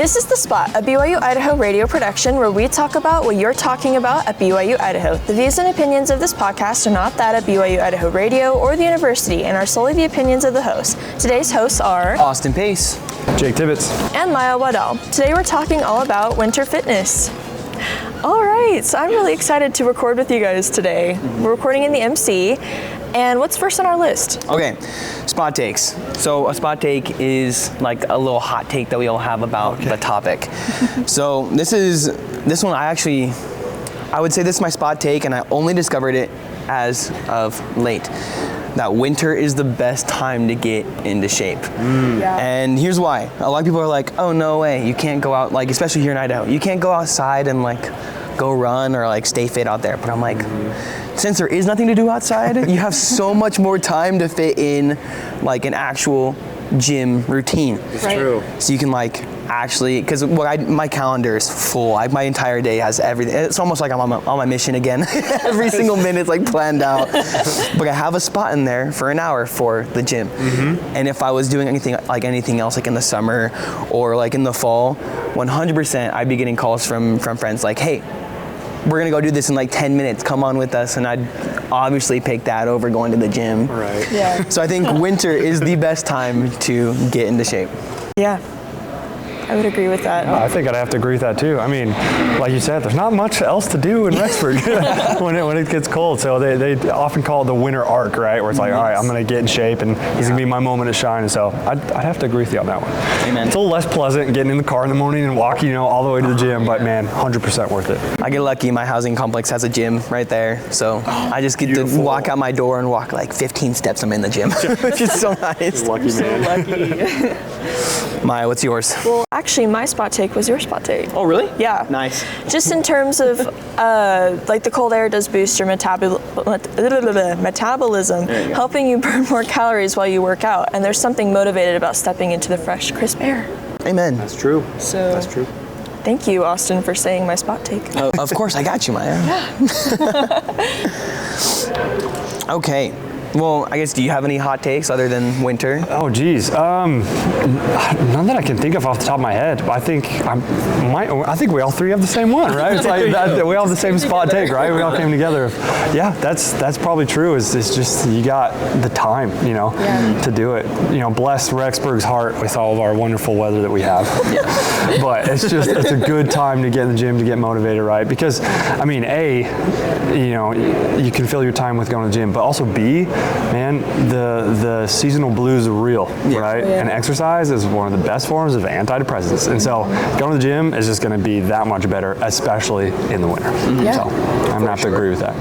This is The Spot, a BYU-Idaho radio production where we talk about what you're talking about at BYU-Idaho. The views and opinions of this podcast are not that of BYU-Idaho Radio or the university and are solely the opinions of the hosts. Today's hosts are Austin Pace, Jake Tibbitts, and Maiya Waddell. Today we're talking all about winter fitness. All right, so I'm really excited to record with you guys today. We're recording in the MC, and what's first on our list? Okay, spot takes. So a spot take is like a little hot take that we all have about the topic. So this one I would say this is my spot take, and I only discovered it as of late. That winter is the best time to get into shape. Yeah. And here's why. A lot of people are like, oh, no way, you can't go out, like, especially here in Idaho, you can't go outside and like go run or like stay fit out there. But I'm like, since there is nothing to do outside, you have so much more time to fit in like an actual gym routine. It's true. So you can like actually, because my calendar is full. My entire day has everything. It's almost like I'm on my mission again. Every single minute's like planned out. But I have a spot in there for an hour for the gym. And if I was doing anything else like in the summer or like in the fall, 100% I'd be getting calls from friends like, hey, we're gonna go do this in like 10 minutes, come on with us. And I'd obviously pick that over going to the gym. Right. Yeah. So I think winter is the best time to get into shape. Yeah. I would agree with that. I think I'd have to agree with that too. I mean, like you said, there's not much else to do in Rexburg when it gets cold. So they often call it the winter arc, right? Where it's like, all right, I'm going to get in shape and this is going to be my moment to shine. And so I'd have to agree with you on that one. Amen. It's a little less pleasant getting in the car in the morning and walking, all the way to the gym, but man, 100% worth it. I get lucky. My housing complex has a gym right there. So I just get to walk out my door and walk like 15 steps. I'm in the gym, which is so nice. Lucky man. Lucky. Maiya, what's yours? Well, actually, my spot take was your spot take. Oh, really? Yeah. Nice. Just in terms of, like the cold air does boost your metabolism, helping you burn more calories while you work out. And there's something motivated about stepping into the fresh, crisp air. Amen. That's true. So That's true. Thank you, Austin, for saying my spot take. Of course, I got you, Maiya. Okay. Well, I guess, do you have any hot takes other than winter? Oh, geez. None that I can think of off the top of my head. But I think we all three have the same one, right? It's like that, we all have the same spot take, right? We all came together. Yeah, that's probably true. It's just you got the time, to do it. Bless Rexburg's heart with all of our wonderful weather that we have. But it's a good time to get in the gym, to get motivated, right? Because, I mean, A, you can fill your time with going to the gym, but also B, man, the seasonal blues are real, right? Yeah. And exercise is one of the best forms of antidepressants. And so going to the gym is just going to be that much better, especially in the winter. Yeah. So I'm going to have to agree with that.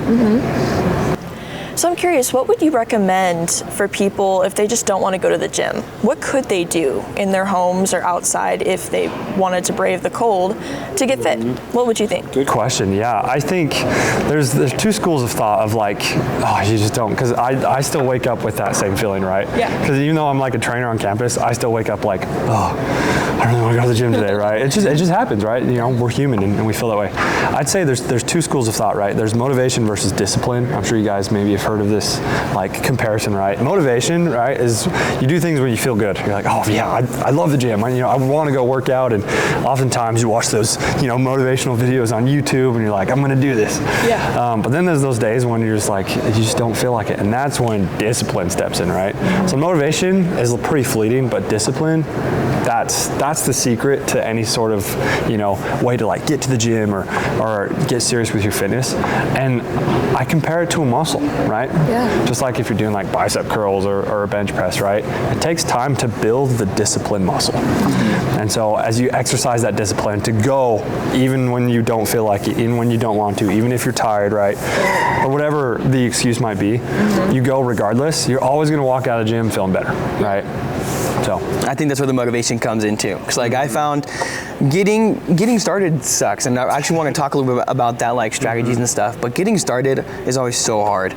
So I'm curious, what would you recommend for people if they just don't want to go to the gym? What could they do in their homes or outside if they wanted to brave the cold to get fit? What would you think? Good question. Yeah, I think there's two schools of thought of like, oh, you just don't, because I still wake up with that same feeling, right? Yeah. Because even though I'm like a trainer on campus, I still wake up like, oh, I don't really want to go to the gym today, right? It just happens, right? We're human and we feel that way. I'd say there's two schools of thought, right? There's motivation versus discipline. I'm sure you guys maybe have heard of this like comparison, right? Motivation, right, is you do things when you feel good. You're like, oh yeah, I love the gym. I want to go work out, and oftentimes you watch those motivational videos on YouTube, and you're like, I'm going to do this. Yeah. But then there's those days when you're just like, you just don't feel like it, and that's when discipline steps in, right? So motivation is pretty fleeting, but discipline, that's the secret to any sort of way to like get to the gym or get serious with your fitness. And I compare it to a muscle, right? Yeah. Just like if you're doing like bicep curls or a bench press, right? It takes time to build the discipline muscle. And so as you exercise that discipline to go, even when you don't feel like it, even when you don't want to, even if you're tired, right? Or whatever the excuse might be, you go regardless. You're always going to walk out of the gym feeling better, right? So I think that's where the motivation comes in too. Because like I found getting started sucks, and I actually want to talk a little bit about that, like strategies and stuff. But getting started is always so hard.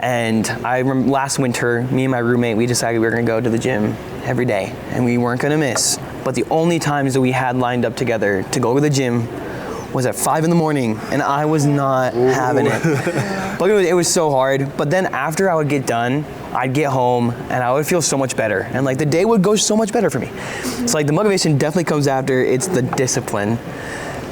And I remember last winter, me and my roommate, we decided we were going to go to the gym every day, and we weren't going to miss. But the only times that we had lined up together to go to the gym was at 5 in the morning, and I was not having it. But it was so hard. But then after I would get done, I'd get home and I would feel so much better, and like the day would go so much better for me. So like the motivation definitely comes after, it's the discipline.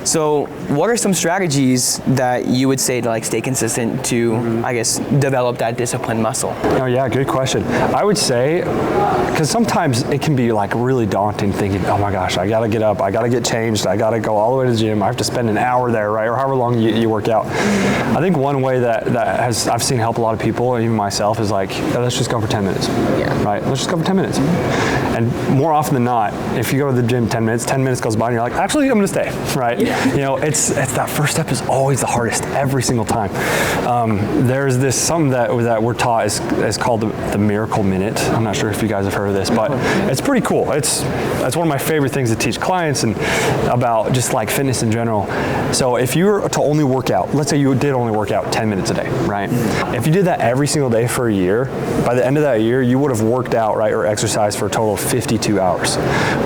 So what are some strategies that you would say to like stay consistent to, I guess, develop that discipline muscle? Oh yeah, good question. I would say, because sometimes it can be like really daunting thinking, oh my gosh, I gotta get up, I gotta get changed, I gotta go all the way to the gym, I have to spend an hour there, right? Or however long you work out. I think one way that I've seen help a lot of people, and even myself, is like, let's just go for 10 minutes. Yeah. Right? Let's just go for 10 minutes. And more often than not, if you go to the gym 10 minutes goes by and you're like, actually, I'm gonna stay, right? Yeah. You know, it's that first step is always the hardest every single time. There's this something that we're taught is called the miracle minute. I'm not sure if you guys have heard of this, but it's pretty cool. It's one of my favorite things to teach clients and about just like fitness in general. So if you were to only work out, let's say you did only work out 10 minutes a day, right? If you did that every single day for a year, by the end of that year, you would have worked out, right, or exercised for a total of 52 hours,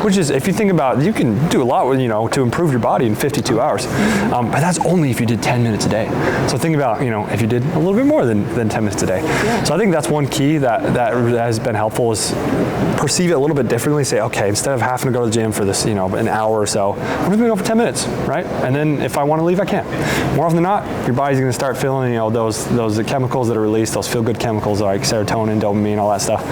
which is, if you think about it, you can do a lot with, to improve your body in 52 hours. But that's only if you did 10 minutes a day. So think about, if you did a little bit more than 10 minutes a day. Yeah. So I think that's one key that has been helpful, is perceive it a little bit differently. Say, okay, instead of having to go to the gym for this, an hour or so, I'm just gonna go for 10 minutes, right? And then if I want to leave, I can. More often than not, your body's gonna start feeling, those chemicals that are released, those feel-good chemicals like serotonin, dopamine, all that stuff.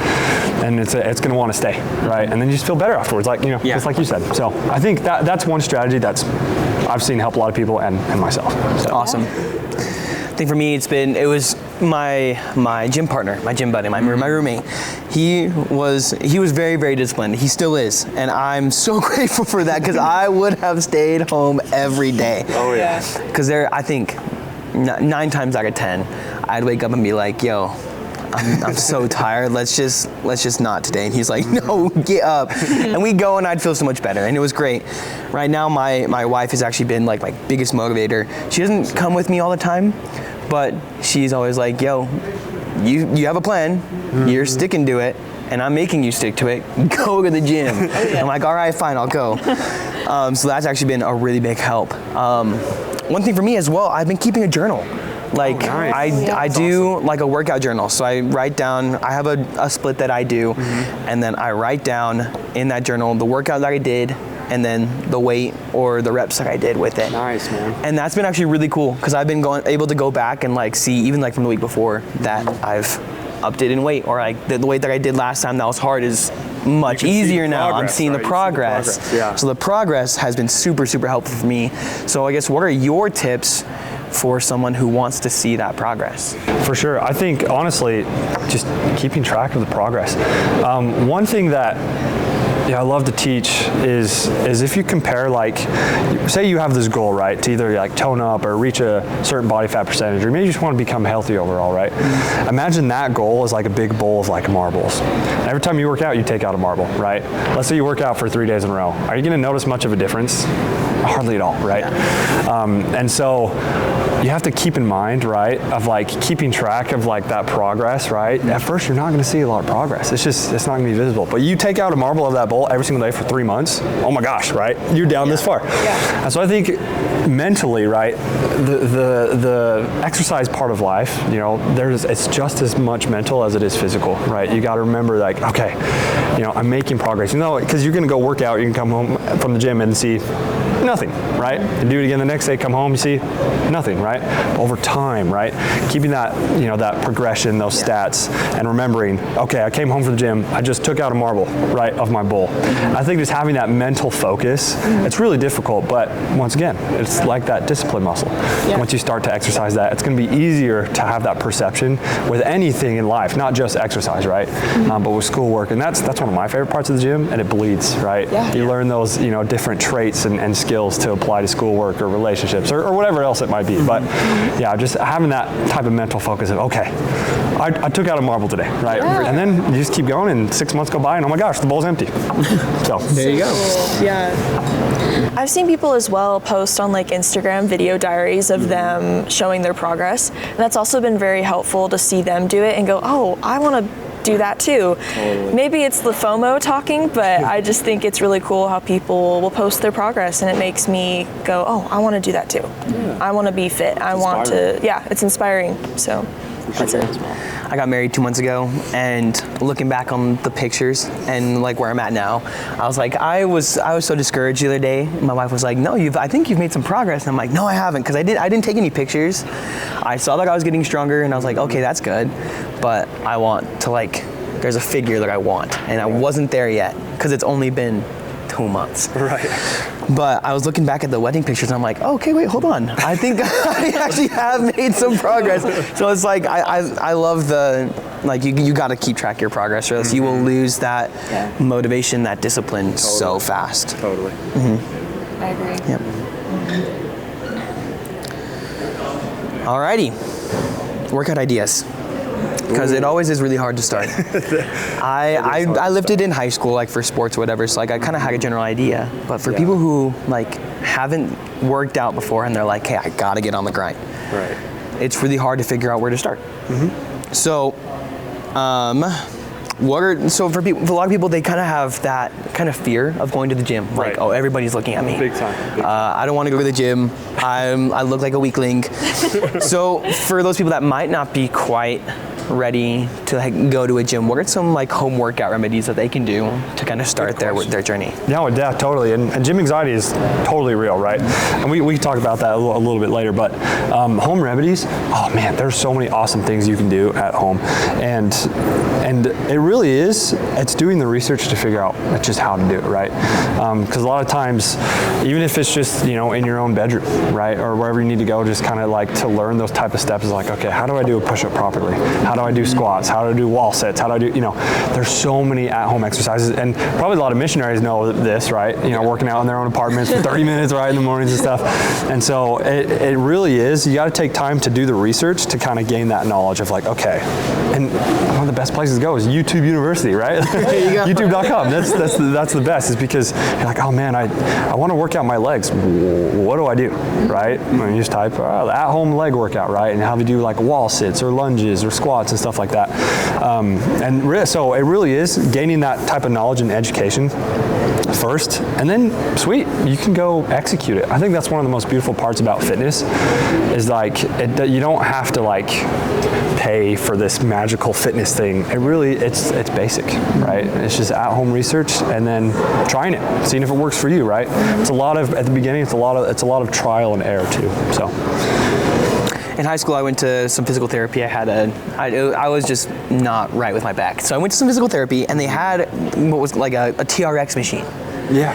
And it's gonna want to stay, right? And then you just feel better afterwards, just like you said. So I think that's one strategy that's I've seen help a lot of people and myself. So. Awesome. I think for me, it was my gym partner, my gym buddy, my roommate. He was very, very disciplined. He still is, and I'm so grateful for that, because I would have stayed home every day. Oh yeah. Because I think 9 times out of 10, I'd wake up and be like, yo, I'm so tired. Let's just not today. And he's like, no, get up. And we go, and I'd feel so much better. And it was great. Right now, my wife has actually been like my biggest motivator. She doesn't come with me all the time, but she's always like, yo, you have a plan. You're sticking to it, and I'm making you stick to it. Go to the gym. I'm like, all right, fine, I'll go. So that's actually been a really big help. One thing for me as well, I've been keeping a journal. Like, nice. I do awesome. Like a workout journal. So I write down, I have a split that I do, and then I write down in that journal the workout that I did, and then the weight or the reps that I did with it. Nice, man. And that's been actually really cool, because I've been able to go back and like see, even like from the week before, that I've upped it in weight, or like the weight that I did last time that was hard is much easier now. I'm seeing the progress. Yeah. So the progress has been super, super helpful for me. So I guess, what are your tips for someone who wants to see that progress? For sure. I think, honestly, just keeping track of the progress. One thing that I love to teach is if you compare, like, say you have this goal, right, to either like tone up or reach a certain body fat percentage, or maybe you just want to become healthy overall, right? Imagine that goal is like a big bowl of like marbles. And every time you work out, you take out a marble, right? Let's say you work out for 3 days in a row. Are you going to notice much of a difference? Hardly at all, right? And so you have to keep in mind, right, of like keeping track of like that progress, right? At first, you're not going to see a lot of progress. It's not going to be visible. But you take out a marble of that bowl every single day for 3 months. Oh my gosh, right? You're down this far. Yeah. And so I think mentally, right, the exercise part of life, it's just as much mental as it is physical, right? You got to remember, like, okay, I'm making progress. Because you're going to go work out, you can come home from the gym and see nothing, right? And do it again the next day, come home, you see nothing, right? But over time, right? Keeping that, that progression, those stats, and remembering, okay, I came home from the gym, I just took out a marble, right, of my bowl. I think just having that mental focus, it's really difficult, but once again, it's like that discipline muscle. Yeah. Once you start to exercise that, it's going to be easier to have that perception with anything in life, not just exercise, right? But with schoolwork, and that's one of my favorite parts of the gym, and it bleeds, right? Yeah. You learn those, different traits and skills to apply to schoolwork or relationships or whatever else it might be. But yeah, just having that type of mental focus of, okay, I took out a marble today, right? Yeah. And then you just keep going, and 6 months go by, and oh my gosh, the bowl's empty. So there you go. Cool. Yeah. I've seen people as well post on like Instagram video diaries of them showing their progress. And that's also been very helpful to see them do it and go, oh, I want to do that too. Totally. Maybe it's the FOMO talking, but I just think it's really cool how people will post their progress, and it makes me go, oh, I want to do that too. Yeah. I want to be fit. I want to, it's inspiring. So that's it. I got married 2 months ago, and looking back on the pictures and like where I'm at now, I was like, I was so discouraged the other day. My wife was like, no, I think you've made some progress. And I'm like, no, I haven't, because I didn't take any pictures. I saw that I was getting stronger, and I was like, okay, that's good, but I want to there's a figure that I want, and I wasn't there yet because it's only been 2 months. Right. But I was looking back at the wedding pictures, and I'm like, oh, okay, wait, hold on. I think I actually have made some progress. So it's like, I love you got to keep track of your progress, or else you will lose that motivation, that discipline so fast. Totally. I agree. Yep. Alrighty, workout ideas. Because it always is really hard to start. I lifted in high school, for sports or whatever, so I kind of had a general idea. But for people who haven't worked out before, and they're like, hey, I gotta get on the grind. Right. It's really hard to figure out where to start. So, for a lot of people, they kind of have that kind of fear of going to the gym. Like, Right. oh, everybody's looking at me. Big time. I don't want to go to the gym. I look like a weakling. So for those people that might not be quite ready to go to a gym, what are some home workout remedies that they can do to kind of start their journey? No, yeah, totally. And gym anxiety is totally real, right? And we can talk about that a little bit later, but home remedies, oh man, there's so many awesome things you can do at home. And it really is, it's doing the research to figure out just how to do it, right? Because a lot of times, even if it's just, in your own bedroom, right? Or wherever you need to go, just kind of to learn those type of steps is okay, how do I do a push-up properly? How do I do squats? How do I do wall sets? How do I do, there's so many at-home exercises, and probably a lot of missionaries know this, right? Working out in their own apartments for 30 minutes, right, in the mornings and stuff. And so it really is, you got to take time to do the research to kind of gain that knowledge of okay. And one of the best places to go is YouTube University, right? YouTube.com. That's the best, is because you're like, oh man, I want to work out my legs. What do I do, right? You just type at-home leg workout, right? And how to do wall sits or lunges or squats and stuff like that. So it really is gaining that type of knowledge and education first, and then sweet, you can go execute it. I think that's one of the most beautiful parts about fitness is you don't have to pay for this magical fitness thing. It's basic, right? It's just at-home research and then trying it, seeing if it works for you, right? It's a lot of, at the beginning, it's a lot of trial and error too. So. In high school, I went to some physical therapy. I was just not right with my back. So I went to some physical therapy, and they had what was a TRX machine. Yeah.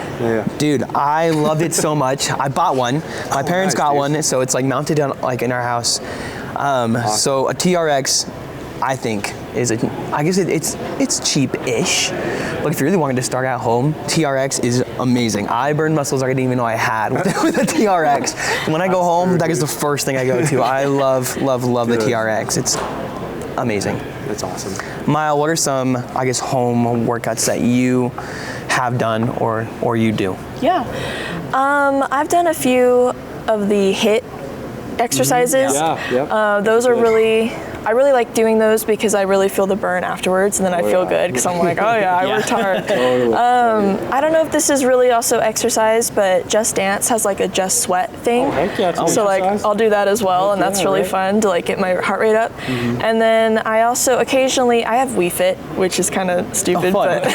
Dude, I loved it so much. I bought one. My parents got one, so it's mounted on in our house. Awesome. So a TRX, I think, it's cheap-ish. But if you really wanted to start at home, TRX is amazing. I burned muscles I didn't even know I had with a TRX. When I go home, that is the first thing I go to. I love the TRX. It's amazing. That's awesome. Maiya, what are some, home workouts that you have done or you do? Yeah. I've done a few of the HIIT exercises. Those are I really like doing those because I really feel the burn afterwards, and then I feel good because I'm like, oh yeah, I worked hard. Totally. I don't know if this is really also exercise, but Just Dance has a Just Sweat thing. Oh, heck yeah, it's So exercise. I'll do that as well, and that's really fun to get my heart rate up. And then I also occasionally, I have Wii Fit, which is kind of stupid, but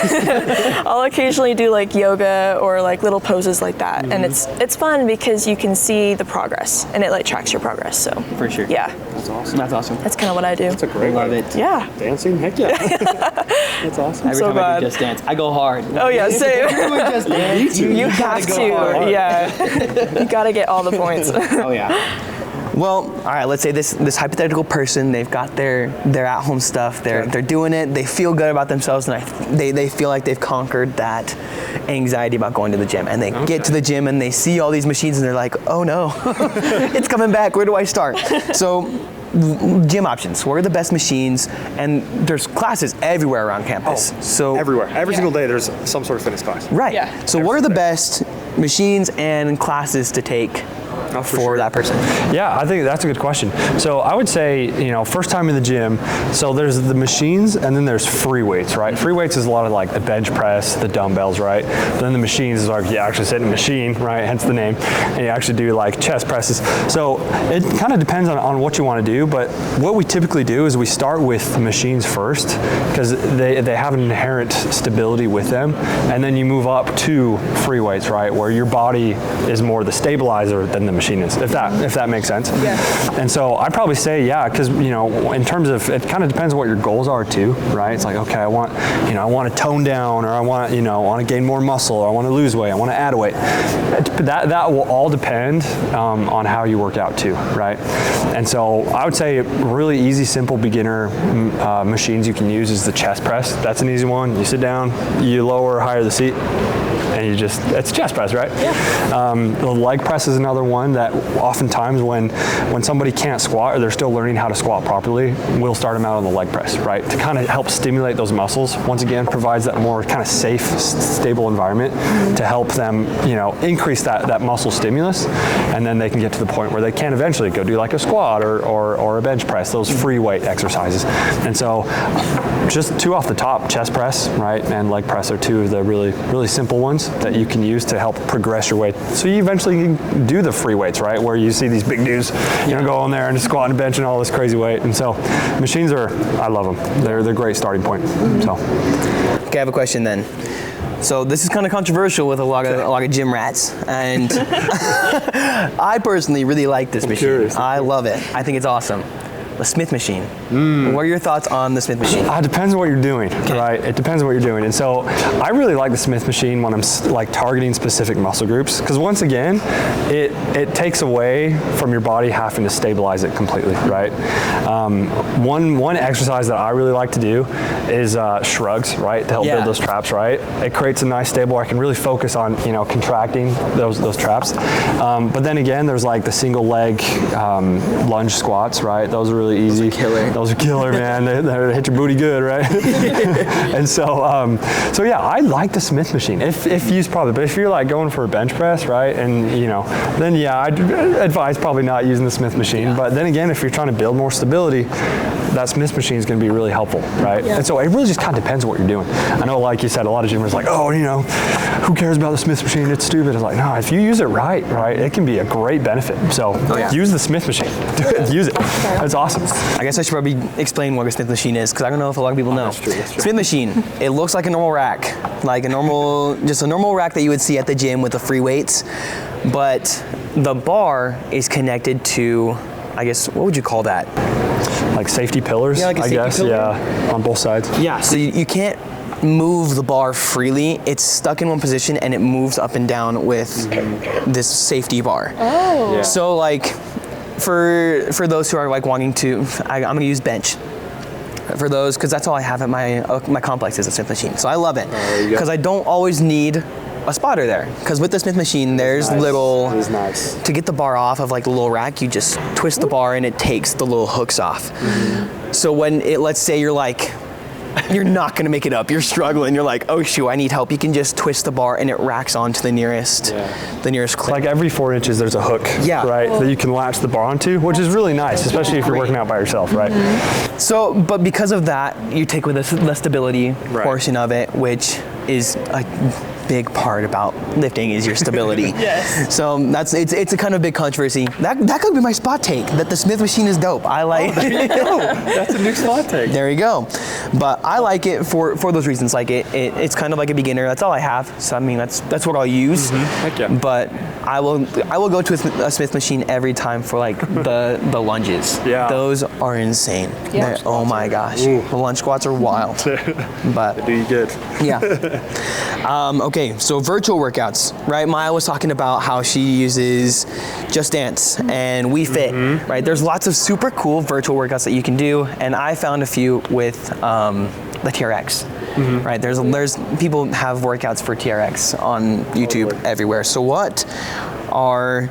I'll occasionally do yoga or little poses like that. And it's fun because you can see the progress, and it tracks your progress. So For sure. yeah, That's awesome. That's awesome. that's kind of what I do. That's a great Love one. it. Yeah. Dancing? Heck yeah. That's awesome. Every so time I bad. do Just Dance, I go hard. Oh yeah, same. Just Dance, You have to. Yeah. You gotta get all the points. Oh yeah. Well, all right. Let's say this hypothetical person, they've got their at-home stuff. They're doing it. They feel good about themselves, and they feel like they've conquered that anxiety about going to the gym. And they get to the gym and they see all these machines, and they're like, oh no, it's coming back. Where do I start? So, gym options. What are the best machines? And there's classes everywhere around campus. So Everywhere. Every single day there's some sort of fitness class. right. Yeah. So what are the best machines and classes to take for that person? Yeah, I think that's a good question. So I would say, first time in the gym, so there's the machines and then there's free weights, right? Free weights is a lot of like the bench press, the dumbbells, right? But then the machines is like you actually sit in a machine, right? Hence the name. And you actually do like chest presses. So it kind of depends on what you want to do, but what we typically do is we start with the machines first because they have an inherent stability with them, and then you move up to free weights, right? Where your body is more the stabilizer than the machine is, if that makes sense. Yeah. And so I'd probably say, yeah, because in terms of, it kind of depends on what your goals are too, right? It's like, okay, I want to tone down, or I want to gain more muscle, or I want to lose weight, I want to add weight. That will all depend on how you work out too, right? And so I would say really easy, simple beginner machines you can use is the chest press. That's an easy one. You sit down, you lower, higher the seat, and it's chest press, right? Yeah. The leg press is another one that oftentimes when somebody can't squat or they're still learning how to squat properly, we'll start them out on the leg press, right? To kind of help stimulate those muscles. Once again, provides that more kind of safe, stable environment to help them, increase that muscle stimulus, and then they can get to the point where they can eventually go do like a squat or a bench press, those free weight exercises. And so just two off the top, chest press, right, and leg press are two of the really, really simple ones that you can use to help progress your weight. So you eventually can do the free weights, right, where you see these big dudes, go on there and squat and bench and all this crazy weight. And so machines I love them. They're a great starting point. So. Okay, I have a question then. So this is kind of controversial with a lot of gym rats, and I personally really like this machine. Curious. I love it. I think it's awesome. The Smith machine. What are your thoughts on the Smith machine? It depends on what you're doing, right? It depends on what you're doing. And so I really like the Smith machine when I'm like targeting specific muscle groups, because once again, it takes away from your body having to stabilize it completely, right? One exercise that I really like to do is shrugs, right? To help build those traps, right? It creates a nice stable where I can really focus on, contracting those traps. But then again, there's like the single leg lunge squats, right? Those are really easy. Those are killer, man. They hit your booty good, right? And so yeah, I like the Smith machine if used properly. But if you're like going for a bench press, right, and then yeah, I'd advise probably not using the Smith machine. Yeah. But then again, if you're trying to build more stability, that Smith machine is going to be really helpful, right? Yeah. And so it really just kind of depends on what you're doing. I know, like you said, a lot of gymmers like, oh, who cares about the Smith machine? It's stupid. It's like, no, if you use it right, it can be a great benefit. So use the Smith machine. Use it. That's awesome. I guess I should probably explain what a Smith machine is, because I don't know if a lot of people know. That's true. Smith machine, it looks like a normal rack, like just a normal rack that you would see at the gym with the free weights, but the bar is connected to, I guess, what would you call that? Like safety pillars, like a safety pillar? Yeah, on both sides. Yeah, so you can't move the bar freely. It's stuck in one position and it moves up and down with this safety bar. Oh. Yeah. So like, for those who are like wanting to, I'm gonna use bench. For those, because that's all I have at my complex is a Smith machine. So I love it, because I don't always need a spotter there. Because with the Smith machine, there's little, to get the bar off of like the little rack, you just twist the bar and it takes the little hooks off. So when let's say you're like, you're not gonna make it up, you're struggling, you're like, oh shoot, I need help, you can just twist the bar and it racks onto the nearest clip. Like every 4 inches there's a hook, right, that you can latch the bar onto, which is really nice, especially if you're working out by yourself, right? So, but because of that, you take with the stability portion of it, which is a big part about lifting is your stability. Yes. So it's a kind of big controversy. That could be my spot take, that the Smith machine is dope. I like That's a new spot take. There you go. But I like it for those reasons. Like it's kind of like a beginner. That's all I have. So I mean that's what I'll use. Heck yeah. But I will go to a Smith machine every time for like the lunges. Yeah. Those are insane. Yeah. Oh my gosh. The lunge squats are wild. But Do you good? yeah. Okay, so virtual workouts, right? Maiya was talking about how she uses Just Dance and We Fit, right? There's lots of super cool virtual workouts that you can do, and I found a few with the TRX, right? There's people have workouts for TRX on YouTube everywhere. So what are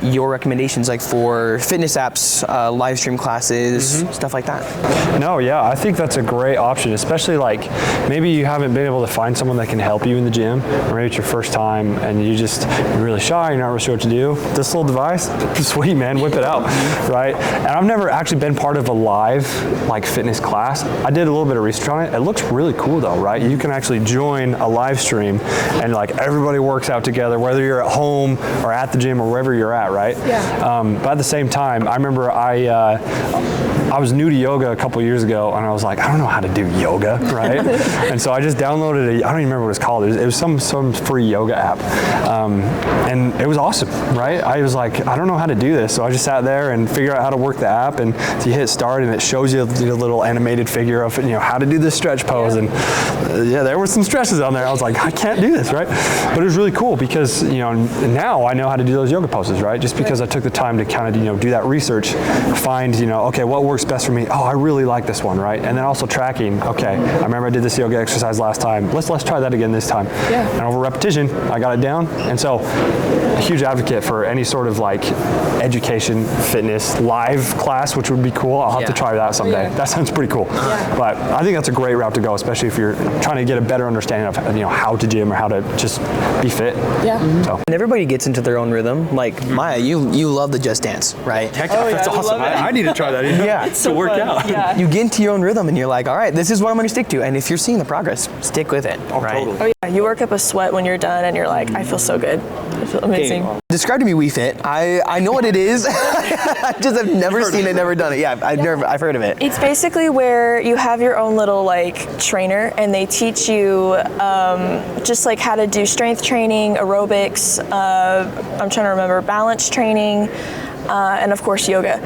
your recommendations, like for fitness apps, live stream classes, stuff like that? No, yeah, I think that's a great option, especially like maybe you haven't been able to find someone that can help you in the gym, or maybe it's your first time and you're really shy, you're not really sure what to do. This little device, sweet man, whip it out, right? And I've never actually been part of a live like fitness class. I did a little bit of research on it. It looks really cool though, right? You can actually join a live stream and like everybody works out together, whether you're at home or at the gym or wherever you're at, right? Yeah. But at the same time, I remember I was new to yoga a couple years ago, and I was like, I don't know how to do yoga, right? And so I just downloaded I don't even remember what it's called. It was some free yoga app, and it was awesome, right? I was like, I don't know how to do this, so I just sat there and figured out how to work the app, and so you hit start, and it shows you the little animated figure of how to do this stretch pose, and there were some stretches on there. I was like, I can't do this, right? But it was really cool because now I know how to do those yoga poses, right? Just because I took the time to kind of do that research, find okay, what works best for me. Oh, I really like this one, right? And then also tracking. Okay, I remember I did this yoga exercise last time. Let's try that again this time. Yeah. And over repetition, I got it down. And so, a huge advocate for any sort of like education, fitness, live class, which would be cool. I'll have to try that someday. That sounds pretty cool. Yeah. But I think that's a great route to go, especially if you're trying to get a better understanding of how to gym or how to just be fit. Yeah. So. And everybody gets into their own rhythm. Like Maiya, you love the Just Dance, right? Heck, that's awesome. I need to try that. Yeah. It's so to work fun. out. Yeah. You get into your own rhythm and you're like, all right, this is what I'm going to stick to. And if you're seeing the progress, stick with it. Right? Totally. Oh yeah, you work up a sweat when you're done and you're like, I feel so good. I feel amazing. Describe to me We Fit. I know what it is. I just have never seen it, never done it. Yeah, I've heard of it. It's basically where you have your own little like trainer and they teach you just like how to do strength training, aerobics, I'm trying to remember, balance training, and of course yoga.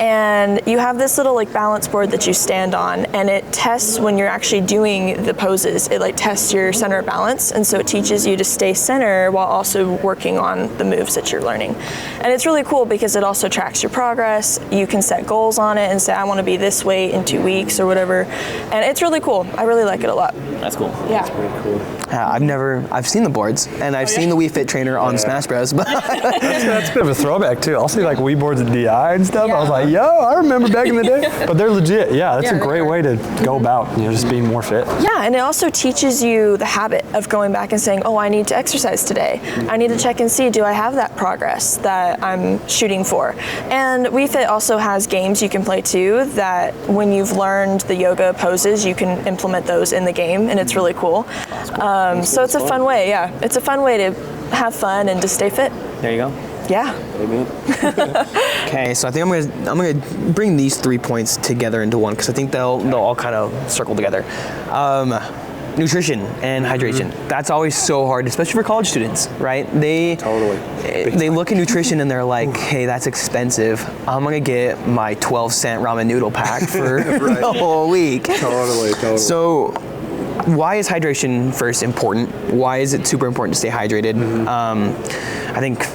And you have this little like balance board that you stand on and it tests when you're actually doing the poses. It like tests your center of balance, and so it teaches you to stay center while also working on the moves that you're learning. And it's really cool because it also tracks your progress. You can set goals on it and say, I want to be this weight in 2 weeks or whatever. And it's really cool. I really like it a lot. That's cool. Yeah. That's pretty cool. I've seen the boards and I've seen the We Fit trainer on Smash Bros. But That's a bit of a throwback too. I'll see like Wii boards at DI and stuff. I was like, yo, I remember back in the day. But they're legit. Yeah, that's a great way to go about just being more fit. Yeah, and it also teaches you the habit of going back and saying, oh, I need to exercise today. I need to check and see, do I have that progress that I'm shooting for? And We Fit also has games you can play too that when you've learned the yoga poses, you can implement those in the game, and it's really cool. So it's a fun way, It's a fun way to have fun and to stay fit. there you go. Yeah. Okay, so I think I'm gonna bring these 3 points together into one because I think they'll all kind of circle together. Nutrition and hydration. That's always so hard, especially for college students, right? They look at nutrition and they're like, hey, that's expensive. I'm gonna get my 12-cent ramen noodle pack for the whole week. Totally. So why is hydration first important? Why is it super important to stay hydrated? I think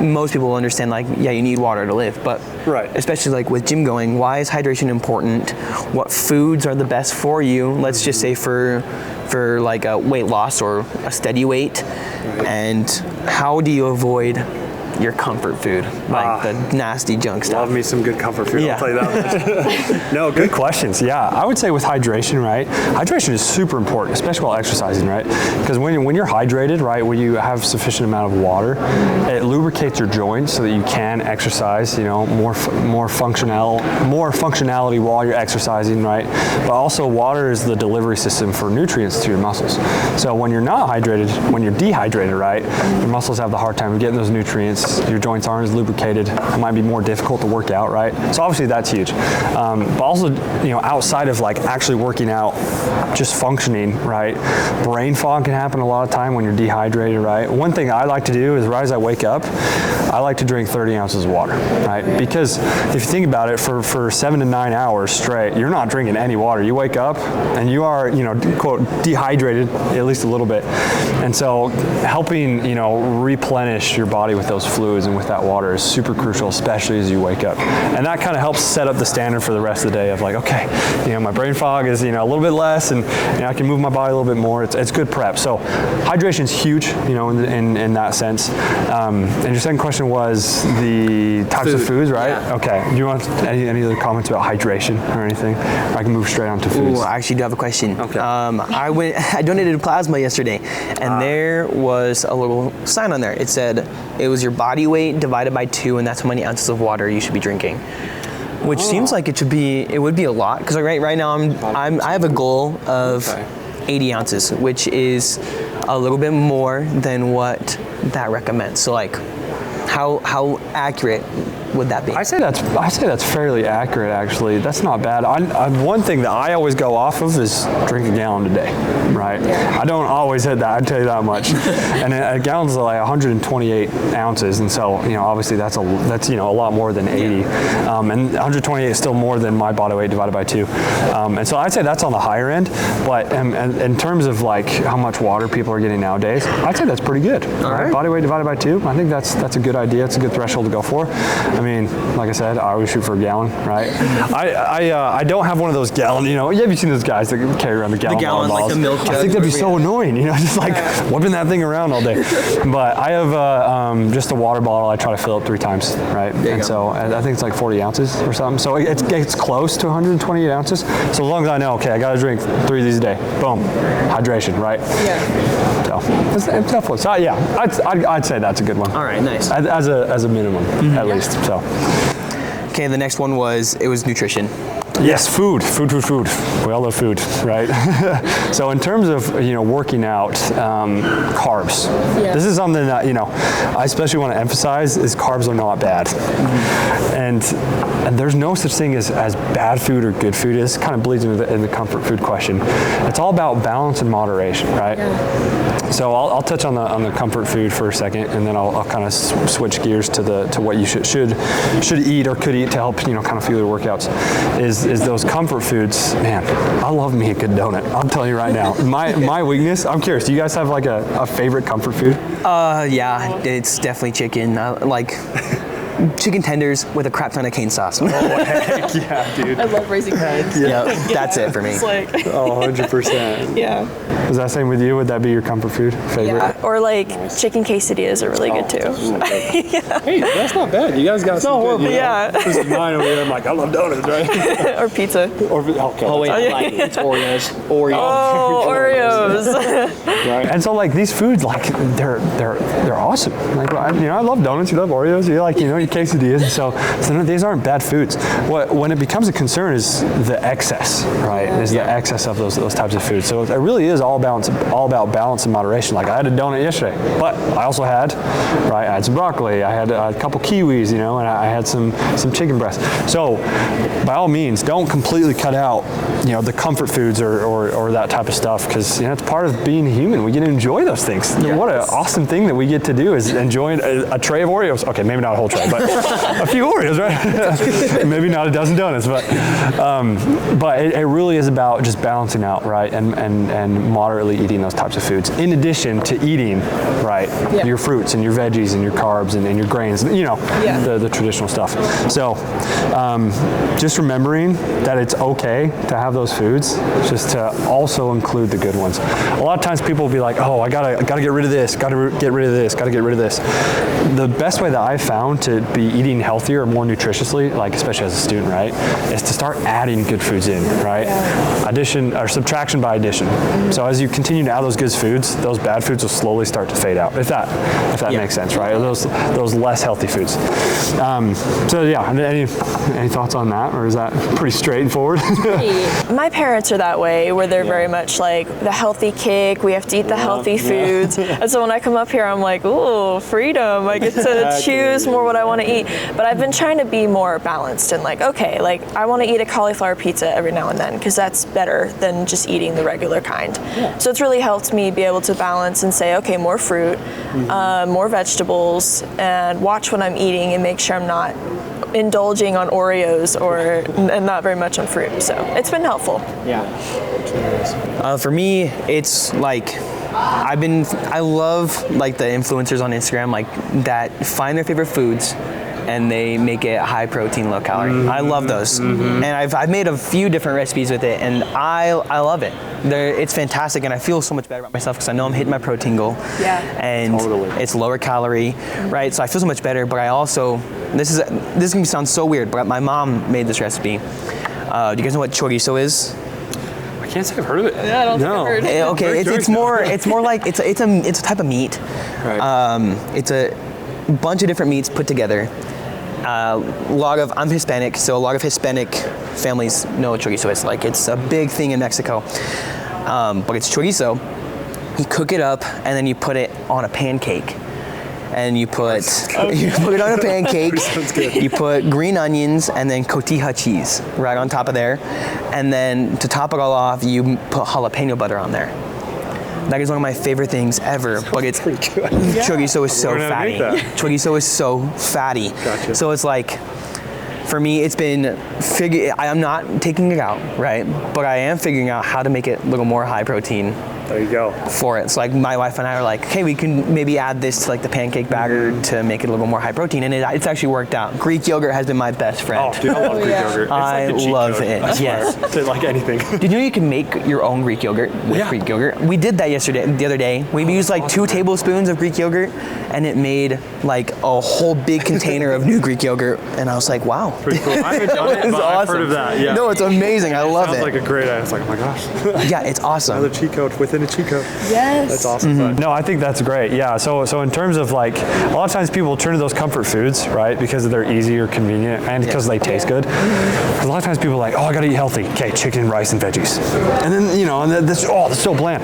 most people will understand you need water to live, but especially like with gym going, why is hydration important? What foods are the best for you? Let's just say for like a weight loss or a steady weight, and how do you avoid your comfort food, like the nasty junk stuff? Love me some good comfort food, Yeah. I'll tell you that much. No, Good questions. Yeah, I would say with hydration, right? Hydration is super important, especially while exercising, right? Because when you're hydrated, right, when you have sufficient amount of water, it lubricates your joints so that you can exercise, more functionality while you're exercising, right? But also water is the delivery system for nutrients to your muscles. So when you're not hydrated, when you're dehydrated, right, your muscles have the hard time of getting those nutrients. Your joints aren't as lubricated. It might be more difficult to work out, right? So obviously that's huge. But also, outside of like actually working out, just functioning, right? Brain fog can happen a lot of time when you're dehydrated, right? One thing I like to do is right as I wake up, I like to drink 30 ounces of water, right? Because if you think about it, for 7 to 9 hours straight, you're not drinking any water. You wake up and you are, quote, dehydrated at least a little bit. And so helping, replenish your body with those fluids and with that water is super crucial, especially as you wake up. And that kind of helps set up the standard for the rest of the day of like, okay, my brain fog is, a little bit less, and I can move my body a little bit more. It's good prep. So hydration is huge, in that sense. And your second question was the types of foods, right? Yeah. Okay. Do you want any other comments about hydration or anything? Or I can move straight on to foods. Ooh, I actually do have a question. Okay. I donated plasma yesterday, and there was a little sign on there. It said it was your body weight divided by 2, and that's how many ounces of water you should be drinking. Which seems like it would be a lot, because right now I have a goal of 80 ounces, which is a little bit more than what that recommends. So like, how accurate would that be? I say that's fairly accurate, actually. That's not bad. One thing that I always go off of is drink a gallon a day, right? Yeah. I don't always hit that, I tell you that much. And a gallon's like 128 ounces, and so obviously that's a lot more than 80. And 128 is still more than my body weight divided by 2. And so I'd say that's on the higher end. But in terms of like how much water people are getting nowadays, I'd say that's pretty good. All right. Body weight divided by 2. I think that's a good idea. It's a good threshold to go for. I mean, like I said, I always shoot for a gallon, right? I don't have one of those gallon, have you seen those guys that carry around the gallon like the milk jug? I think that'd be so annoying, just like whipping that thing around all day. But I have just a water bottle I try to fill up 3 times, right? And so I think it's like 40 ounces or something. So it's close to 128 ounces. So as long as I know, okay, I got to drink 3 of these a day. Boom, hydration, right? Yeah. So it's definitely. So yeah, I'd say that's a good one. All right, nice. As a minimum, at least. So. Okay, the next one was nutrition. Yes, food. We all love food, right? So in terms of working out, carbs. Yeah. This is something that I especially want to emphasize is carbs are not bad, and there's no such thing as bad food or good food. This kind of bleeds into the comfort food question. It's all about balance and moderation, right? Yeah. So I'll touch on the comfort food for a second, and then I'll kind of switch gears to what you should eat or could eat to help kind of fuel your workouts. Is those comfort foods, man, I love me a good donut. I'm telling you right now. My weakness, I'm curious, do you guys have like a favorite comfort food? Yeah, it's definitely chicken. Like chicken tenders with a crap ton of cane sauce. Oh, heck yeah, dude. I love Raising Cane's. Yeah, that's it for me. It's like, 100%. yeah. Is that same with you? Would that be your comfort food favorite? Yeah, or like chicken quesadillas are really good too. Yeah. Hey, that's not bad. You guys got some good, yeah. This is mine over here. I'm like, I love donuts, right? Or pizza. Okay. Oh wait, it's Oreos. Oh, Oreos. Right. And so like these foods, like they're awesome. Like I love donuts. You love Oreos. You like your quesadillas. So these aren't bad foods. When it becomes a concern is the excess, right? Yeah. Is the excess of those types of foods. So it really is all about balance and moderation. Like I had a donut yesterday, but I also had, right? I had some broccoli. I had a couple kiwis, and I had some chicken breast. So by all means, don't completely cut out, the comfort foods or that type of stuff, because it's part of being human. We get to enjoy those things. Yes. What an awesome thing that we get to do is enjoy a tray of Oreos. Okay, maybe not a whole tray, but a few Oreos, right? Maybe not a dozen donuts, but it really is about just balancing out, right, and moderately eating those types of foods, in addition to eating, right, your fruits and your veggies and your carbs and your grains, the traditional stuff. So just remembering that it's okay to have those foods, just to also include the good ones. A lot of times people will be like, oh, I gotta get rid of this, gotta get rid of this, gotta get rid of this. The best way that I've found to be eating healthier, more nutritiously, like especially as a student, right, is to start adding good foods in, right? Addition or subtraction by addition. So as you continue to add those good foods, those bad foods will slowly start to fade out, if that makes sense, right? Those less healthy foods. So yeah, any thoughts on that, or is that pretty straightforward? My parents are that way, where they're very much like the healthy kick. We have to eat the healthy foods, and so when I come up here, I'm like, ooh, freedom! I get to choose more what I want to eat. But I've been trying to be more balanced and like, okay, like I want to eat a cauliflower pizza every now and then because that's better than just eating the regular kind. Yeah. So it's really helped me be able to balance and say, okay, more fruit, more vegetables, and watch what I'm eating and make sure I'm not indulging on Oreos and not very much on fruit. So it's been helpful. Yeah. For me, it's like I love like the influencers on Instagram like that find their favorite foods and they make it high protein, low calorie. I love those. And I've made a few different recipes with it and I love it. It's fantastic and I feel so much better about myself because I know I'm hitting my protein goal. Yeah. And it's lower calorie, right? So I feel so much better, but I also, this is gonna sound so weird, but my mom made this recipe. Do you guys know what chorizo is? I can't say I've heard of it. Yeah, I don't think I've heard. Okay, it's more like it's a type of meat. Right. It's a bunch of different meats put together. I'm Hispanic, so a lot of Hispanic families know what chorizo is. Like it's a big thing in Mexico. But it's chorizo. You cook it up and then you put it on a pancake. And you put it on a pancake. You put green onions and then cotija cheese right on top of there. And then to top it all off, you put jalapeno butter on there. That is one of my favorite things ever, but it's pretty good. Chorizo is so We're gonna fatty. make that. Chorizo is so fatty. Gotcha. So it's like, for me, it's been I'm not taking it out, right? But I am figuring out how to make it a little more high protein There you go. for it. So like my wife and I are like, hey, we can maybe add this to like the pancake batter to make it a little more high protein, and it's actually worked out. Greek yogurt has been my best friend. Oh, dude, I love Greek yogurt. It's I like a cheat love code. it, I swear. yes. It's like anything. Did you know you can make your own Greek yogurt with Greek yogurt? We did that the other day. We used like 2 tablespoons of Greek yogurt, and it made like a whole big container of new Greek yogurt. And I was like, wow. Pretty cool. I haven't done it, It's but I've heard of awesome. that. Yeah. No, it's amazing. I love Sounds it. like a great idea. It's like, oh my gosh. Yeah, it's awesome. Another cheat code within a cheat code. Yes. That's awesome. No, I think that's great. Yeah. So in terms of like, a lot of times people turn to those comfort foods, right? Because they're easy or convenient and because they taste good. A lot of times people are like, oh, I got to eat healthy. Okay, chicken, rice, and veggies. And then, and that's so bland.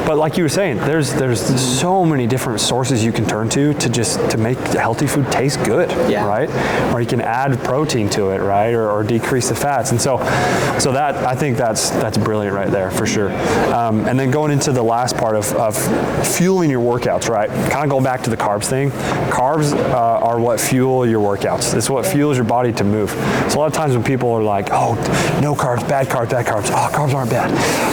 But like you were saying, there's so many different sources you can turn to make healthy food taste good, right? Or you can add protein to it, right? Or decrease the fats. And so that, I think that's brilliant right there for sure. And then going into the last part of fueling your workouts, right? Kind of going back to the carbs thing. Carbs are what fuel your workouts. It's what fuels your body to move. So a lot of times when people are like, oh, no carbs, bad carbs, bad carbs. Oh, carbs aren't bad.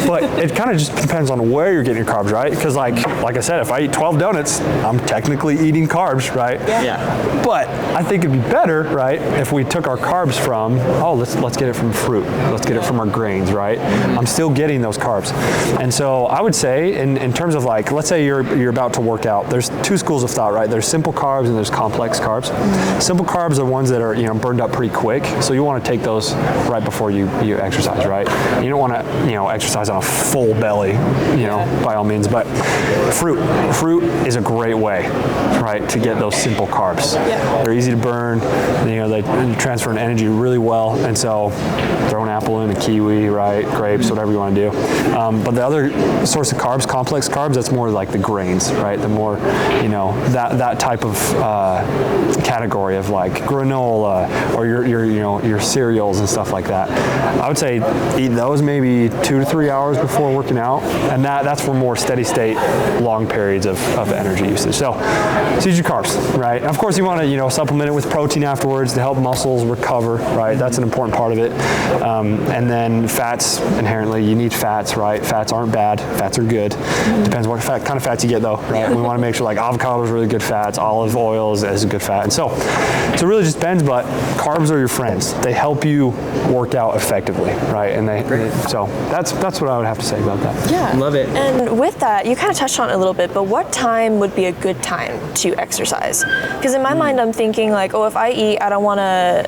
But it kind of just depends on where you're getting your carbs, right? Because like I said, if I eat 12 donuts, I'm technically eating carbs, right? Yeah. But I think it'd be better, right, if we took our carbs from, let's get it from fruit. Let's get it from our grains, right? I'm still getting those carbs. And so I would say in terms of like, let's say you're about to work out, there's 2 schools of thought, right? There's simple carbs and there's complex carbs. Simple carbs are ones that are, burned up pretty quick. So you want to take those right before you exercise, right? You don't want to, exercise on a full belly, by all means, but fruit is a great way, right, to get those simple carbs. Yeah. They're easy to burn, they transfer in energy really well, and so throw an apple in, a kiwi, right, grapes, whatever you want to do. But the other source of carbs, complex carbs, that's more like the grains, right? The more, that type of category of like granola or your cereals and stuff like that. I would say eat those maybe 2 to 3 hours before working out, and that's for more steady state, long periods of energy usage. So eat your carbs, right? And of course, you want to supplement it with protein afterwards to help muscles recover, right? That's an important part of it. And then fats, inherently, you need fats, right? Fats aren't bad. Fats are good. Depends what kind of fats you get, though, right? We want to make sure like avocado is really good fats, olive oil is a good fat, and so it really just depends. But carbs are your friends. They help you work out effectively, right? And so that's what I would have to say about that. Yeah. Love it. And with that, you kind of touched on it a little bit, but what time would be a good time to exercise? Because in my mind, I'm thinking like, if I eat, I don't want to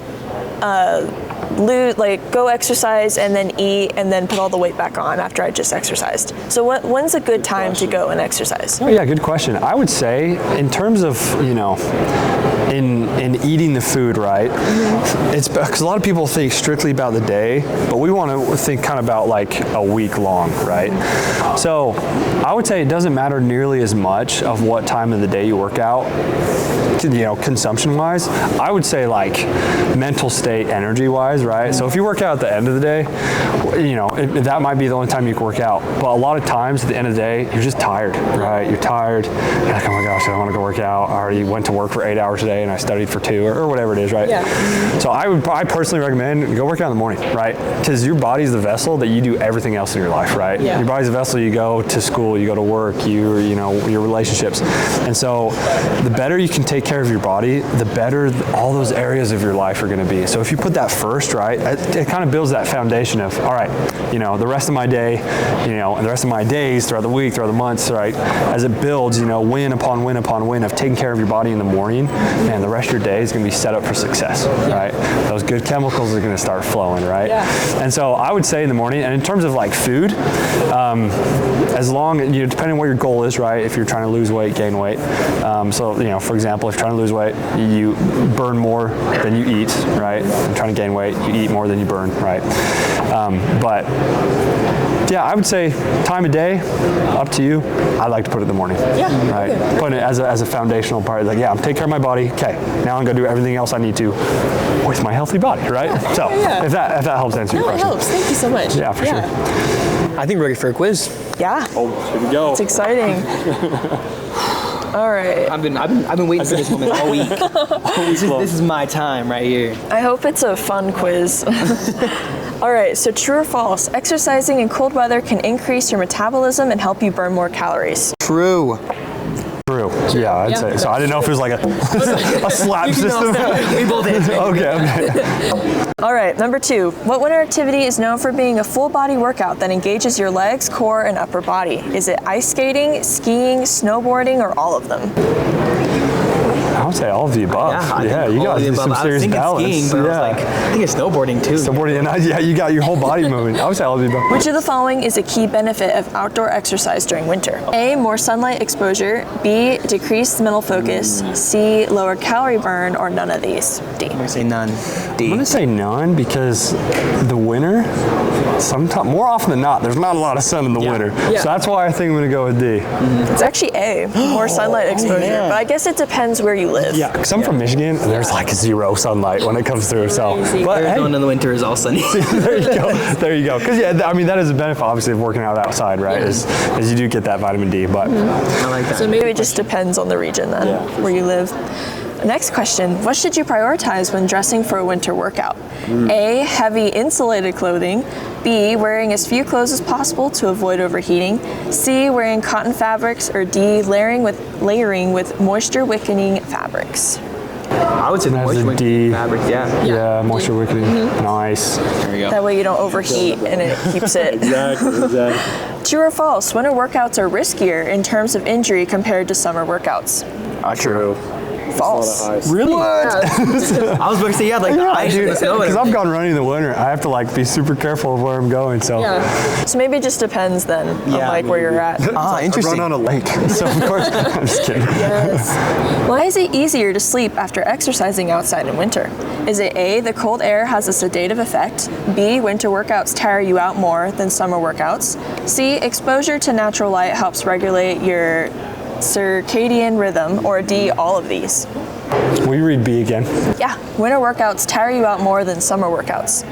go exercise and then eat and then put all the weight back on after I just exercised. So when's a good time to go and exercise? Oh yeah, good question. I would say in terms of, in eating the food, right, it's because a lot of people think strictly about the day, but we want to think kind of about like a week long, right? So I would say it doesn't matter nearly as much of what time of the day you work out, consumption wise. I would say like mental state, energy wise, right? So if you work out at the end of the day, that might be the only time you can work out. But a lot of times at the end of the day, you're just tired, right? You're tired. You're like, oh my gosh, I don't want to go work out. I already went to work for 8 hours today. day and I studied for 2 or whatever it is, right? Yeah. So I personally recommend go work out in the morning, right? Because your body's the vessel that you do everything else in your life, right? Yeah. Your body's the vessel you go to school, you go to work, your relationships. And so the better you can take care of your body, the better all those areas of your life are going to be. So if you put that first, right, it kind of builds that foundation of, all right, the rest of my day, and the rest of my days throughout the week, throughout the months, right, as it builds, win upon win upon win of taking care of your body in the morning, and the rest of your day is going to be set up for success, right? Those good chemicals are going to start flowing, right? Yeah. And so I would say in the morning, and in terms of like food, as long, depending on what your goal is, right? If you're trying to lose weight, gain weight. For example, if you're trying to lose weight, you burn more than you eat, right? And trying to gain weight, you eat more than you burn, right? But yeah, I would say time of day, up to you. I like to put it in the morning. Yeah. Right. Okay. Putting it as a foundational part. Like, I'm taking care of my body. Okay. Now I'm gonna do everything else I need to with my healthy body, right? Yeah. So if that helps answer your question. No, it helps. Thank you so much. Yeah, for sure. I think we're ready for a quiz. Yeah. Oh, here we go. It's exciting. All right. I've been waiting for this moment all week. This is my time right here. I hope it's a fun quiz. All right, so true or false, exercising in cold weather can increase your metabolism and help you burn more calories. True. True. Yeah, I'd say. So I didn't know if it was like a slap system. We both answered. Okay. All right, number 2. What winter activity is known for being a full body workout that engages your legs, core, and upper body? Is it ice skating, skiing, snowboarding, or all of them? I would say all of the above. Yeah, you got some serious balance. Skiing, but I think it's snowboarding too. Snowboarding, and you got your whole body moving. I would say all of the above. Which of the following is a key benefit of outdoor exercise during winter? A, more sunlight exposure. B, decreased mental focus. C, lower calorie burn, or none of these? D. I'm gonna say none. D. I'm gonna say none because the winter, more often than not, there's not a lot of sun in the winter. Yeah. So that's why I think I'm gonna go with D. It's actually A, more sunlight exposure. But I guess it depends where you live. Yeah, because I'm from Michigan, and there's like 0 sunlight when it comes through. So, but Arizona in the winter is all sunny. there you go. There you go. Because that is a benefit, obviously, of working out outside, right? Is you do get that vitamin D. But I like that. So maybe it just depends on the region then, where you live. Next question, what should you prioritize when dressing for a winter workout? A, heavy insulated clothing. B, wearing as few clothes as possible to avoid overheating. C, wearing cotton fabrics. Or D, layering with moisture wickening fabrics. I would say That's moisture a D. fabric, yeah, moisture wickening. Nice. There we go. That way you don't overheat and it keeps it. Exactly. True or false, winter workouts are riskier in terms of injury compared to summer workouts? True. False. Really? I was about to say, like the ice and the snow. Because I've gone running in the winter. I have to be super careful of where I'm going. So So maybe it just depends then on where you're at. Interesting. run on a lake. So of course, I'm just kidding. Yes. Why is it easier to sleep after exercising outside in winter? Is it A, the cold air has a sedative effect? B, winter workouts tire you out more than summer workouts? C, exposure to natural light helps regulate your circadian rhythm? Or D, all of these? Will you read B again? Yeah, winter workouts tire you out more than summer workouts.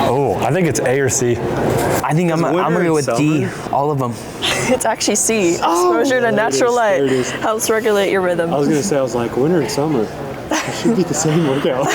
Oh, I think it's A or C. I think I'm gonna go with D. All of them. It's actually C. Exposure to natural light There it is. helps regulate your rhythm. I was gonna say, winter and summer. It should be the same workout.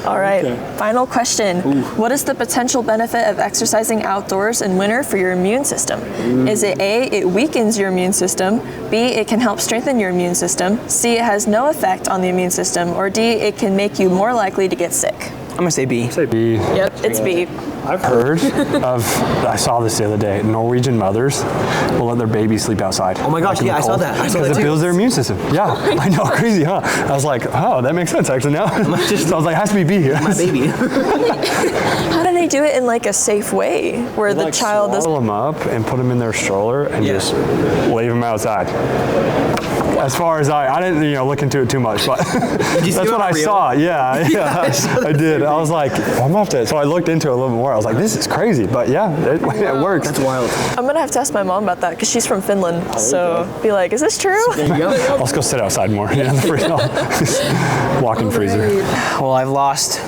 All right, final question. What is the potential benefit of exercising outdoors in winter for your immune system? Is it A, it weakens your immune system, B, it can help strengthen your immune system, C, it has no effect on the immune system, or D, it can make you more likely to get sick? I'm gonna say B. Say B. Yep, it's B. I've heard I saw this the other day, Norwegian mothers will let their babies sleep outside. Oh my gosh, in the I saw cold, that. I saw because that it too. builds their immune system. Yeah, I know, crazy, huh? I was like, oh, that makes sense actually now. So I was like, it has to be B. My baby. How do they do it in a safe way where the child doesn't? Swallow them up and put them in their stroller and just leave them outside. As far as I didn't look into it too much, but that's what I saw. Yeah, I did. I was like, I'm gonna have to. So I looked into it a little bit more. I was like, this is crazy, but yeah, it works. That's wild. I'm gonna have to ask my mom about that because she's from Finland. So be like, is this true? There you go. Let's go sit outside more. In the freezer. Walk-in freezer. Well, I've lost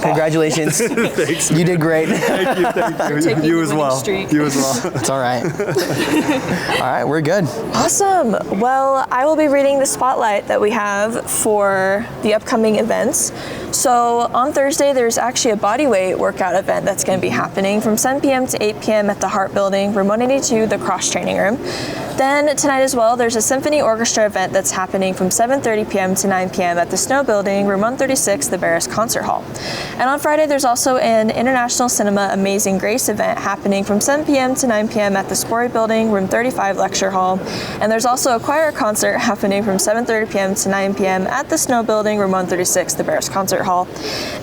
Congratulations. Thanks. You did great. Thank you. taking You the as winning well. streak. You as well. It's all right. All right, we're good. Awesome. Well, I will be reading the spotlight that we have for the upcoming events. So on Thursday, there's actually a bodyweight workout event that's going to be happening from 7 p.m. to 8 p.m. at the Hart Building, room 182, the cross training room. Then tonight as well, there's a symphony orchestra event that's happening from 7:30 p.m. to 9 p.m. at the Snow Building, room 136, the Barris Concert Hall. And on Friday, there's also an International Cinema Amazing Grace event happening from 7 p.m. to 9 p.m. at the Spory Building, room 35, lecture hall. And there's also a choir concert happening from 7:30 p.m. to 9 p.m. at the Snow Building, room 136, the Barris Concert Hall.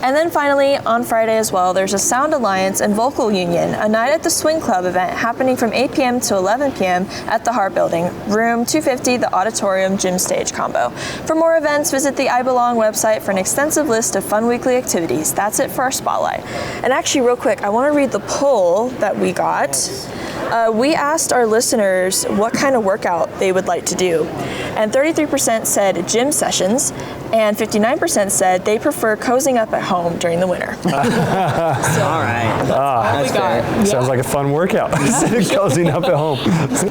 And then finally, on Friday as well, there's a Sound Alliance and Vocal Union, a Night at the Swing Club event happening from 8 p.m. to 11 p.m. at the Hart Building, room 250, the Auditorium Gym Stage combo. For more events, visit the I Belong website for an extensive list of fun weekly activities. That's it for our spotlight. And actually, real quick, I want to read the poll that we got. We asked our listeners what kind of workout they would like to do, and 33% said gym sessions, and 59% said they prefer cozying up at home during the winter. All right. That's we got. Sounds like a fun workout. Cozying up at home.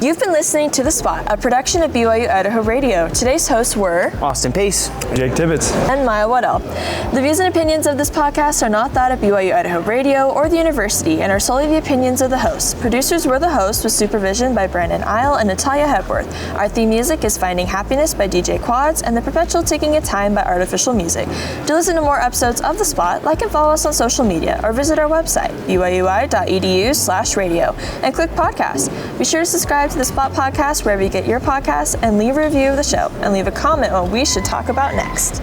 You've been listening to The Spot, a production of BYU-Idaho Radio. Today's hosts were Austin Pace. Jake Tibbitts. and Maiya Waddell. The views and opinions of this podcast are not that of BYU-Idaho Radio or the university and are solely the opinions of the hosts. Producers were the hosts with supervision by Brandon Isle and Natalia Hepworth. Our theme music is Finding Happiness by DJ Quads and The Perpetual Ticking of Time by Artificial Music. To listen to more episodes of The Spot, like and follow us on social media or visit our website, byui.edu/radio, and click podcast. Be sure to subscribe to The Spot podcast wherever you get your podcasts and leave a review of the show and leave a comment on what we should talk about next.